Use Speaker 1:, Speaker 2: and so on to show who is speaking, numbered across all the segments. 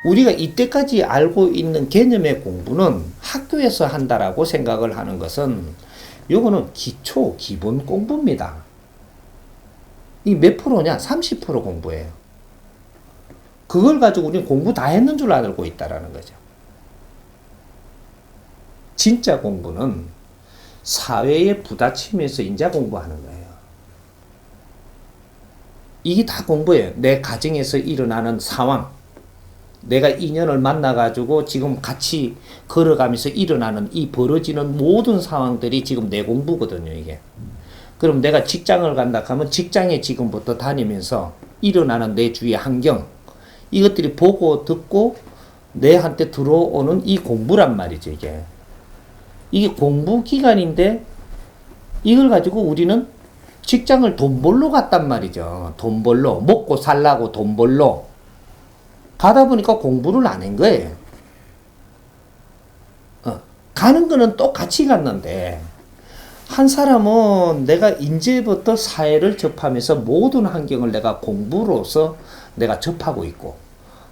Speaker 1: 우리가 이때까지 알고 있는 개념의 공부는 학교에서 한다라고 생각을 하는 것은 요거는 기초, 기본 공부입니다. 이 몇 프로냐? 30% 공부예요. 그걸 가지고 우리는 공부 다 했는 줄 알고 있다라는 거죠. 진짜 공부는 사회에 부딪히면서 인자 공부하는 거예요. 이게 다 공부예요. 내 가정에서 일어나는 상황, 내가 인연을 만나가지고 지금 같이 걸어가면서 일어나는 이 벌어지는 모든 상황들이 지금 내 공부거든요, 이게. 그럼 내가 직장을 간다 하면 직장에 지금부터 다니면서 일어나는 내 주위의 환경, 이것들이 보고 듣고 내한테 들어오는 이 공부란 말이죠, 이게. 이게 공부 기간인데 이걸 가지고 우리는 직장을 돈 벌러 갔단 말이죠. 돈 벌러. 먹고 살라고 돈 벌러. 가다 보니까 공부를 안 한 거예요. 가는 거는 똑같이 갔는데 한 사람은 내가 이제부터 사회를 접하면서 모든 환경을 내가 공부로서 내가 접하고 있고,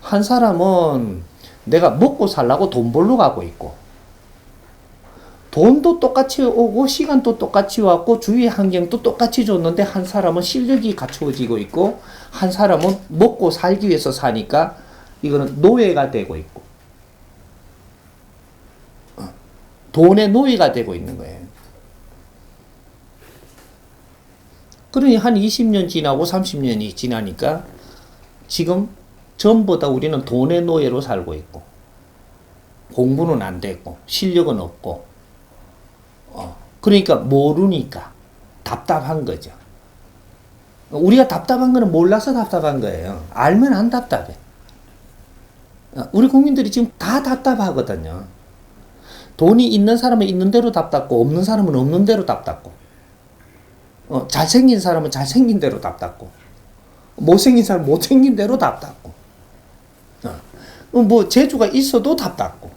Speaker 1: 한 사람은 내가 먹고 살라고 돈 벌러 가고 있고, 돈도 똑같이 오고 시간도 똑같이 왔고 주위 환경도 똑같이 줬는데 한 사람은 실력이 갖추어지고 있고 한 사람은 먹고 살기 위해서 사니까 이거는 노예가 되고 있고 돈의 노예가 되고 있는 거예요. 그러니 한 20년 지나고 30년이 지나니까 지금 전부 다 우리는 돈의 노예로 살고 있고 공부는 안 되고 실력은 없고 그러니까 모르니까 답답한 거죠. 우리가 답답한 거는 몰라서 답답한 거예요. 알면 안 답답해. 우리 국민들이 지금 다 답답하거든요. 돈이 있는 사람은 있는 대로 답답고 없는 사람은 없는 대로 답답고 잘생긴 사람은 잘생긴 대로 답답고 못생긴 사람은 못생긴 대로 답답고 뭐 재주가 있어도 답답고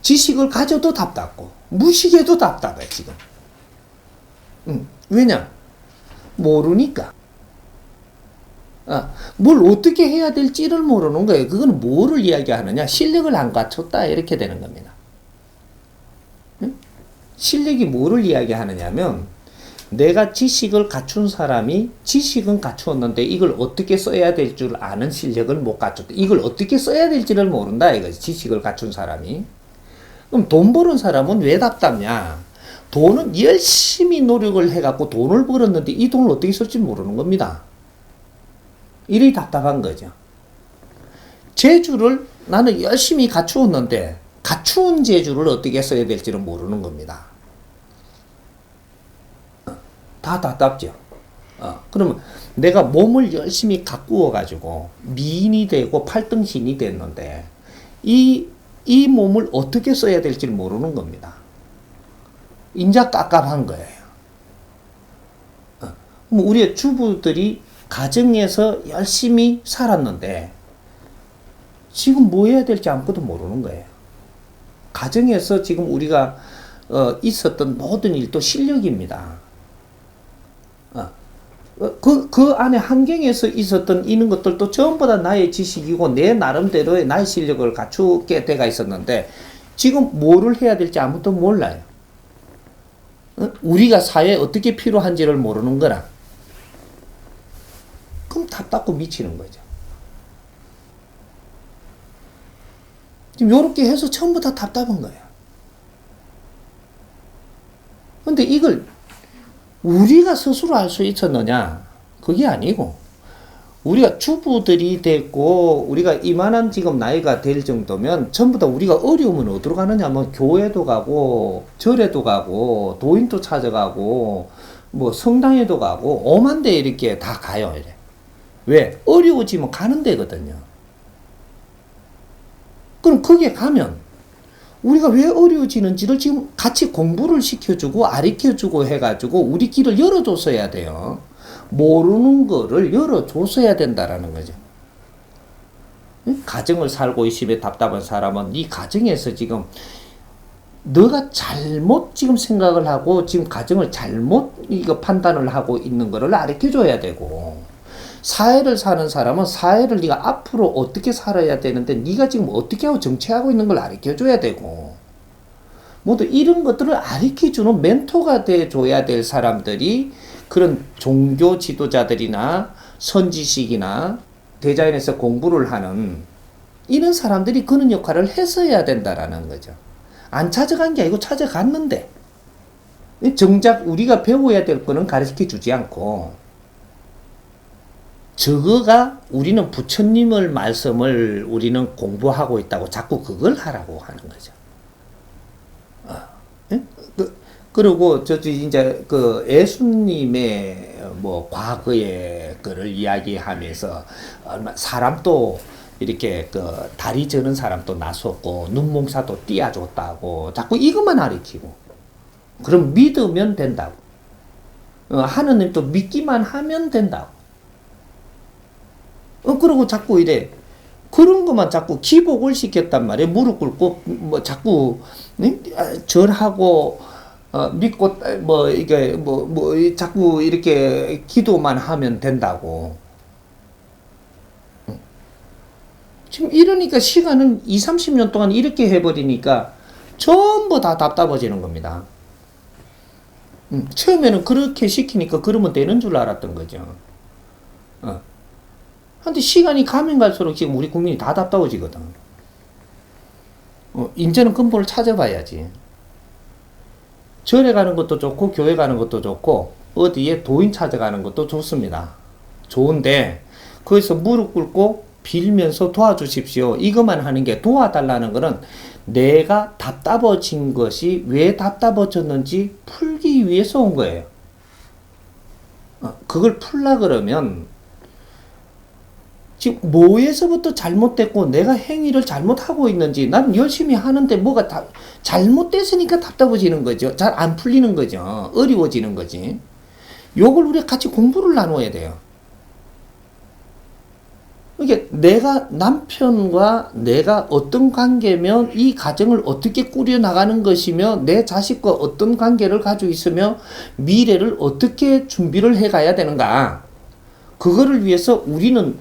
Speaker 1: 지식을 가져도 답답고 무식해도 답답해 지금. 왜냐? 모르니까. 뭘 어떻게 해야 될지를 모르는 거예요. 그건 뭐를 이야기하느냐? 실력을 안 갖췄다 이렇게 되는 겁니다. 실력이 뭐를 이야기하느냐면 내가 지식을 갖춘 사람이 지식은 갖추었는데 이걸 어떻게 써야 될 줄 아는 실력을 못 갖췄다. 이걸 어떻게 써야 될지를 모른다 이거지. 지식을 갖춘 사람이. 그럼 돈 버는 사람은 왜 답답냐? 돈은 열심히 노력을 해갖고 돈을 벌었는데 이 돈을 어떻게 쓸지 모르는 겁니다. 이리 답답한 거죠. 재주를 나는 열심히 갖추었는데 갖추은 재주를 어떻게 써야 될지는 모르는 겁니다. 다 답답죠. 그러면 내가 몸을 열심히 가꾸어 가지고 미인이 되고 팔등신이 됐는데 이 몸을 어떻게 써야 될지 모르는 겁니다. 인자 깝깝한 거예요. 우리의 주부들이 가정에서 열심히 살았는데 지금 뭐 해야 될지 아무것도 모르는 거예요. 가정에서 지금 우리가 있었던 모든 일도 실력입니다. 그 안에 환경에서 있었던 이런 것들도 전부 다 나의 지식이고 내 나름대로의 나의 실력을 갖추게 돼가 있었는데 지금 뭐를 해야 될지 아무도 몰라요. 우리가 사회에 어떻게 필요한지를 모르는 거라. 그럼 답답고 미치는 거죠. 지금 요렇게 해서 전부 다 답답한 거예요. 근데 이걸 우리가 스스로 알 수 있었느냐? 그게 아니고 우리가 주부들이 됐고 우리가 이만한 지금 나이가 될 정도면 전부 다 우리가 어려우면 어디로 가느냐? 뭐 교회도 가고 절에도 가고 도인도 찾아가고 뭐 성당에도 가고 오만 데 이렇게 다 가요. 이래. 왜? 어려워지면 가는 데거든요. 그럼 거기에 가면 우리가 왜 어려워지는지를 지금 같이 공부를 시켜주고 가르쳐주고 해가지고 우리 길을 열어줬어야 돼요. 모르는 거를 열어줬어야 된다라는 거죠. 가정을 살고 있으면 답답한 사람은 이 가정에서 지금 너가 잘못 지금 생각을 하고 지금 가정을 잘못 이거 판단을 하고 있는 거를 가르쳐줘야 되고 사회를 사는 사람은 사회를 네가 앞으로 어떻게 살아야 되는데 네가 지금 어떻게 하고 정치하고 있는 걸 가르쳐줘야 되고 모두 이런 것들을 가르쳐주는 멘토가 돼줘야 될 사람들이 그런 종교 지도자들이나 선지식이나 대자연에서 공부를 하는 이런 사람들이 그런 역할을 했어야 된다라는 거죠. 안 찾아간 게 아니고 찾아갔는데 정작 우리가 배워야 될 거는 가르쳐 주지 않고 저거가 우리는 부처님을 말씀을 우리는 공부하고 있다고 자꾸 그걸 하라고 하는 거죠. 그리고 이제 그 예수님의 뭐 과거의 그를 이야기하면서 사람도 이렇게 그 다리 저는 사람도 나섰고 눈몽사도 띄워줬다고 자꾸 이것만 가르치고 그럼 믿으면 된다고 하느님도 믿기만 하면 된다고 그러고 자꾸 이래 그런 것만 자꾸 기복을 시켰단 말이에요. 무릎 꿇고 뭐 자꾸 절하고 믿고 뭐 이게 뭐 자꾸 이렇게 기도만 하면 된다고. 지금 이러니까 시간은 20, 30년 동안 이렇게 해버리니까 전부 다 답답해지는 겁니다. 처음에는 그렇게 시키니까 그러면 되는 줄 알았던 거죠. 근데 시간이 가면 갈수록 지금 우리 국민이 다 답답해지거든. 이제는 근본을 찾아봐야지. 절에 가는 것도 좋고 교회 가는 것도 좋고 어디에 도인 찾아가는 것도 좋습니다. 좋은데 거기서 무릎 꿇고 빌면서 도와주십시오. 이것만 하는 게 도와달라는 거는 내가 답답해진 것이 왜 답답해졌는지 풀기 위해서 온 거예요. 그걸 풀라 그러면 지금 뭐에서부터 잘못됐고 내가 행위를 잘못하고 있는지 난 열심히 하는데 뭐가 다 잘못됐으니까 답답해지는 거죠. 잘 안 풀리는 거죠. 어려워지는 거지. 요걸 우리가 같이 공부를 나눠야 돼요. 이게 내가 남편과 내가 어떤 관계면 이 가정을 어떻게 꾸려나가는 것이며 내 자식과 어떤 관계를 가지고 있으며 미래를 어떻게 준비를 해가야 되는가. 그거를 위해서 우리는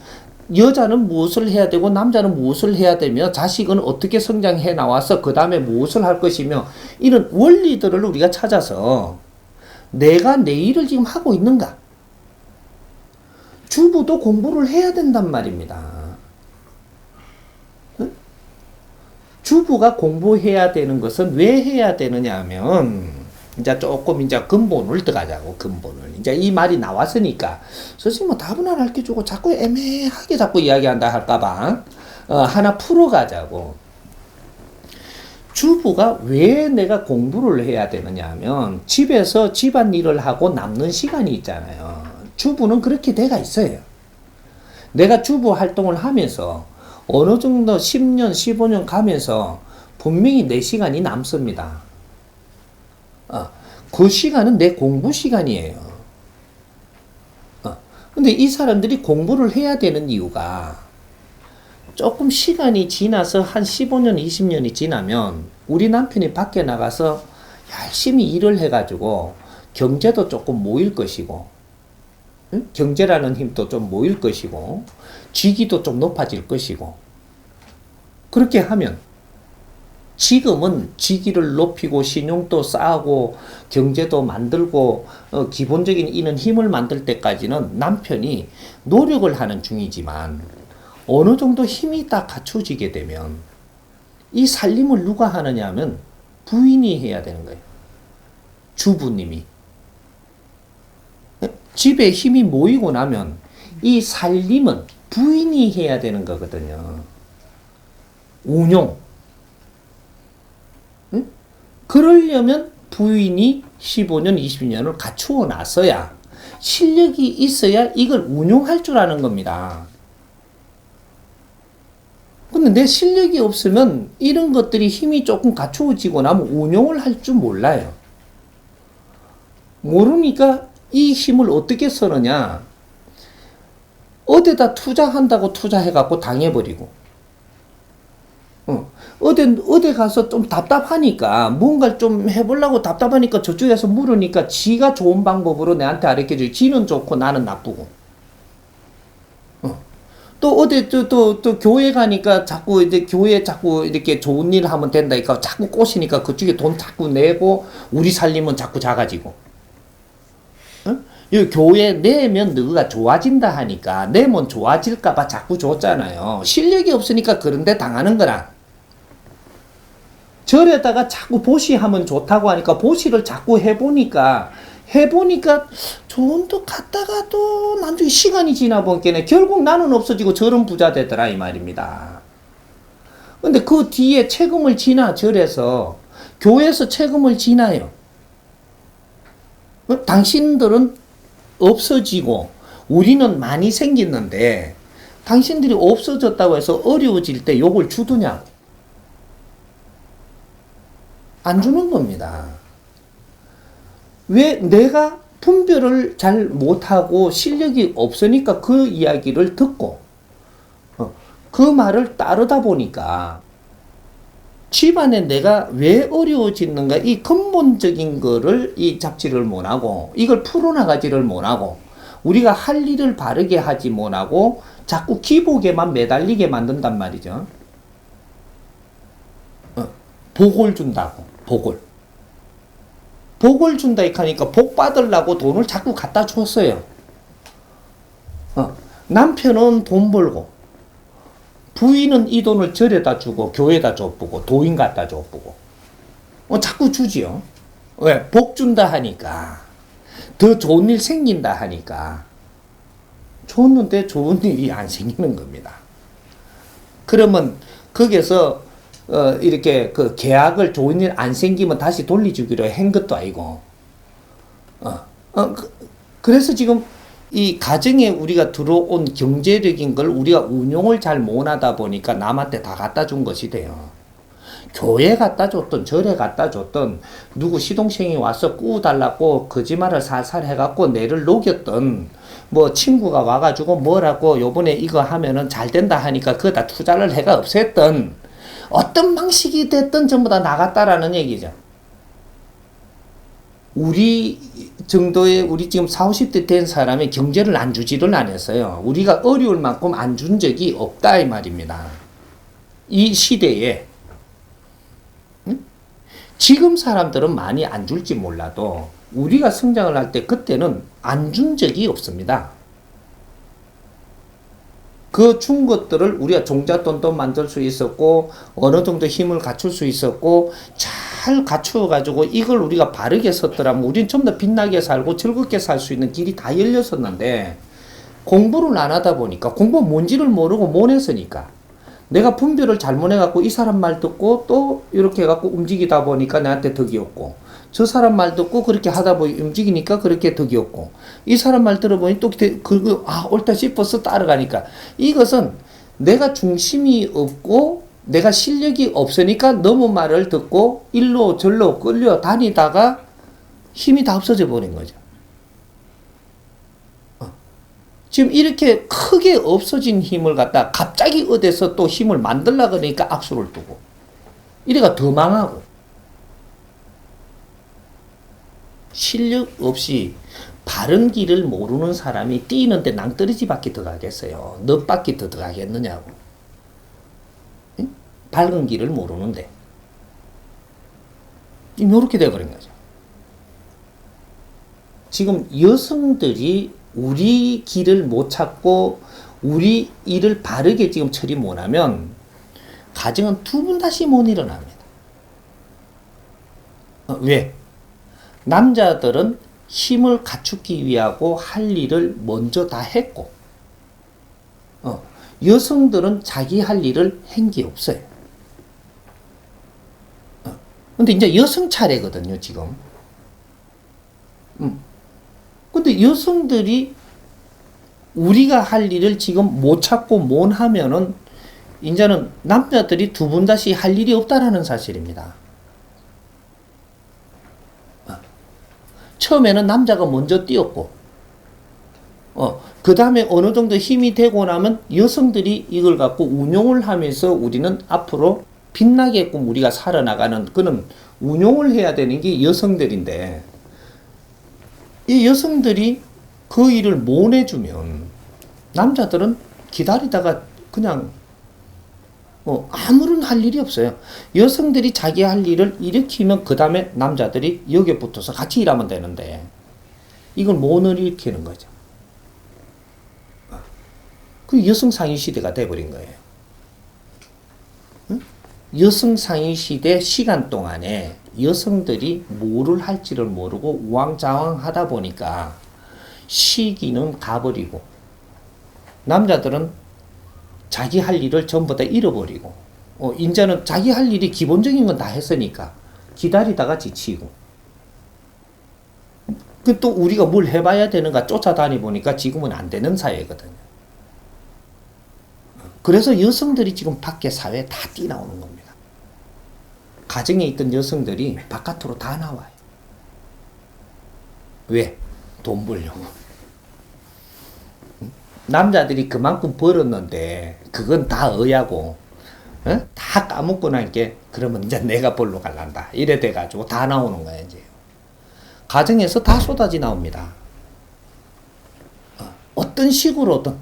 Speaker 1: 여자는 무엇을 해야 되고 남자는 무엇을 해야 되며 자식은 어떻게 성장해 나와서 그 다음에 무엇을 할 것이며 이런 원리들을 우리가 찾아서 내가 내 일을 지금 하고 있는가. 주부도 공부를 해야 된단 말입니다. 주부가 공부해야 되는 것은 왜 해야 되느냐 하면 이제 조금 이제 근본을 들어가자고. 근본을 이제 이 말이 나왔으니까 선생님 뭐 답은 안 할게 주고 자꾸 애매하게 자꾸 이야기한다 할까봐 하나 풀어가자고. 주부가 왜 내가 공부를 해야 되느냐 하면 집에서 집안일을 하고 남는 시간이 있잖아요. 주부는 그렇게 돼가 있어요. 내가 주부 활동을 하면서 어느 정도 10년, 15년 가면서 분명히 내 시간이 남습니다. 그 시간은 내 공부 시간이에요. 근데 이 사람들이 공부를 해야 되는 이유가 조금 시간이 지나서 한 15년, 20년이 지나면 우리 남편이 밖에 나가서 열심히 일을 해가지고 경제도 조금 모일 것이고 경제라는 힘도 좀 모일 것이고 직위도 좀 높아질 것이고 그렇게 하면 지금은 직위를 높이고 신용도 쌓고 경제도 만들고 기본적인 이런 힘을 만들 때까지는 남편이 노력을 하는 중이지만 어느 정도 힘이 딱 갖춰지게 되면 이 살림을 누가 하느냐 하면 부인이 해야 되는 거예요. 주부님이. 집에 힘이 모이고 나면 이 살림은 부인이 해야 되는 거거든요. 운용. 응? 그러려면 부인이 15년, 20년을 갖추어 놨어야 실력이 있어야 이걸 운용할 줄 아는 겁니다. 근데 내 실력이 없으면 이런 것들이 힘이 조금 갖추어지고 나면 운용을 할 줄 몰라요. 모르니까 이 힘을 어떻게 쓰느냐. 어디다 투자한다고 투자해갖고 당해버리고. 어디 가서 좀 답답하니까 뭔가를 좀 해보려고 답답하니까 저쪽에서 물으니까 지가 좋은 방법으로 내한테 가르쳐줘. 지는 좋고 나는 나쁘고. 또 어디 또 교회 가니까 자꾸 이제 교회 자꾸 이렇게 좋은 일 하면 된다니까 자꾸 꼬시니까 그쪽에 돈 자꾸 내고 우리 살림은 자꾸 작아지고. 응? 이 교회 내면 너가 좋아진다 하니까 내면 좋아질까봐 자꾸 줬잖아요. 실력이 없으니까 그런데 당하는 거라. 절에다가 자꾸 보시하면 좋다고 하니까 보시를 자꾸 해보니까 좋은 또 갔다가 또 나중에 시간이 지나 보니까 결국 나는 없어지고 절은 부자 되더라 이 말입니다. 근데 그 뒤에 책임을 지나 절에서 교회에서 책임을 지나요. 당신들은 없어지고 우리는 많이 생겼는데 당신들이 없어졌다고 해서 어려워질 때 욕을 주느냐고. 안 주는 겁니다. 왜 내가 분별을 잘 못하고 실력이 없으니까 그 이야기를 듣고 그 말을 따르다 보니까 집안에 내가 왜 어려워지는가 이 근본적인 거를 이 잡지를 못하고 이걸 풀어나가지를 못하고 우리가 할 일을 바르게 하지 못하고 자꾸 기복에만 매달리게 만든단 말이죠. 복을 준다고. 복을 준다 하니까 복 받으려고 돈을 자꾸 갖다 줬어요. 남편은 돈 벌고 부인은 이 돈을 절에다 주고 교회에다 줘보고 도인 갖다 줘보고 자꾸 주지요. 왜? 복 준다 하니까 더 좋은 일 생긴다 하니까 줬는데 좋은 일이 안 생기는 겁니다. 그러면 거기서 이렇게 그 계약을 좋은 일 안 생기면 다시 돌려주기로 한 것도 아니고, 그래서 지금 이 가정에 우리가 들어온 경제적인 걸 우리가 운용을 잘 못하다 보니까 남한테 다 갖다 준 것이 돼요. 교회 갖다 줬던 절에 갖다 줬던 누구 시동생이 와서 꾸달라고 거짓말을 살살 해갖고 내를 녹였던 뭐 친구가 와가지고 뭐라고 요번에 이거 하면은 잘 된다 하니까 그거 다 투자를 해가 없앴던 어떤 방식이 됐든 전부 다 나갔다라는 얘기죠. 우리 정도의 우리 지금 40, 50대 된 사람이 경제를 안 주지를 않았어요. 우리가 어려울 만큼 안 준 적이 없다 이 말입니다. 이 시대에 지금 사람들은 많이 안 줄지 몰라도 우리가 성장을 할 때 그때는 안 준 적이 없습니다. 그 준 것들을 우리가 종잣돈도 만들 수 있었고 어느 정도 힘을 갖출 수 있었고 잘 갖추어가지고 이걸 우리가 바르게 썼더라면 우린 좀 더 빛나게 살고 즐겁게 살 수 있는 길이 다 열렸었는데 공부를 안 하다 보니까 공부 뭔지를 모르고 못 했으니까 내가 분별을 잘못해갖고 이 사람 말 듣고 또 이렇게 해갖고 움직이다 보니까 나한테 덕이 없고 저 사람 말 듣고 그렇게 하다 보니 움직이니까 그렇게 덕이 없고 이 사람 말 들어보니 또 옳다 싶어서 따라가니까 이것은 내가 중심이 없고 내가 실력이 없으니까 너무 말을 듣고 일로 절로 끌려다니다가 힘이 다 없어져 버린 거죠. 지금 이렇게 크게 없어진 힘을 갖다 갑자기 어디서 또 힘을 만들려고 그러니까 악수를 두고 이래가 더 망하고 실력 없이 바른 길을 모르는 사람이 뛰는데 낭떠러지밖에 더 가겠어요. 몇 바퀴 더 가겠느냐고. 응? 밝은 길을 모르는데 이렇게 돼버린 거죠. 지금 여성들이 우리 길을 못 찾고 우리 일을 바르게 지금 처리 못하면 가정은 두 번 다시 못 일어납니다. 왜? 남자들은 힘을 갖추기 위하고 할 일을 먼저 다 했고 여성들은 자기 할 일을 한 게 없어요. 근데 이제 여성 차례거든요 지금. 근데 여성들이 우리가 할 일을 지금 못 찾고 못 하면은 이제는 남자들이 두 번 다시 할 일이 없다라는 사실입니다. 처음에는 남자가 먼저 뛰었고, 그 다음에 어느 정도 힘이 되고 나면 여성들이 이걸 갖고 운용을 하면서 우리는 앞으로 빛나게끔 우리가 살아나가는 그런 운용을 해야 되는 게 여성들인데, 이 여성들이 그 일을 못 해주면 남자들은 기다리다가 그냥 아무런 할 일이 없어요. 여성들이 자기 할 일을 일으키면 그 다음에 남자들이 여기에 붙어서 같이 일하면 되는데 이걸 못 일으키는 거죠. 그 여성 상위 시대가 돼버린 거예요. 응? 여성 상위 시대 시간 동안에 여성들이 뭐를 할지를 모르고 우왕좌왕하다 보니까 시기는 가버리고 남자들은 자기 할 일을 전부 다 잃어버리고 이제는 자기 할 일이 기본적인 건 다 했으니까 기다리다가 지치고 그 또 우리가 뭘 해봐야 되는가 쫓아다니 보니까 지금은 안 되는 사회거든요. 그래서 여성들이 지금 밖에 사회에 다 뛰어나오는 겁니다. 가정에 있던 여성들이 바깥으로 다 나와요. 왜? 돈 벌려고. 남자들이 그만큼 벌었는데 그건 다 어야고 다 까먹고 나니까 그러면 이제 내가 벌러 갈란다 이래 돼가지고 다 나오는 거야. 이제 가정에서 다 쏟아지 나옵니다. 어떤 식으로든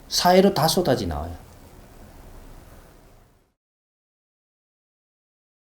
Speaker 1: 사회로 다 쏟아지 나와요.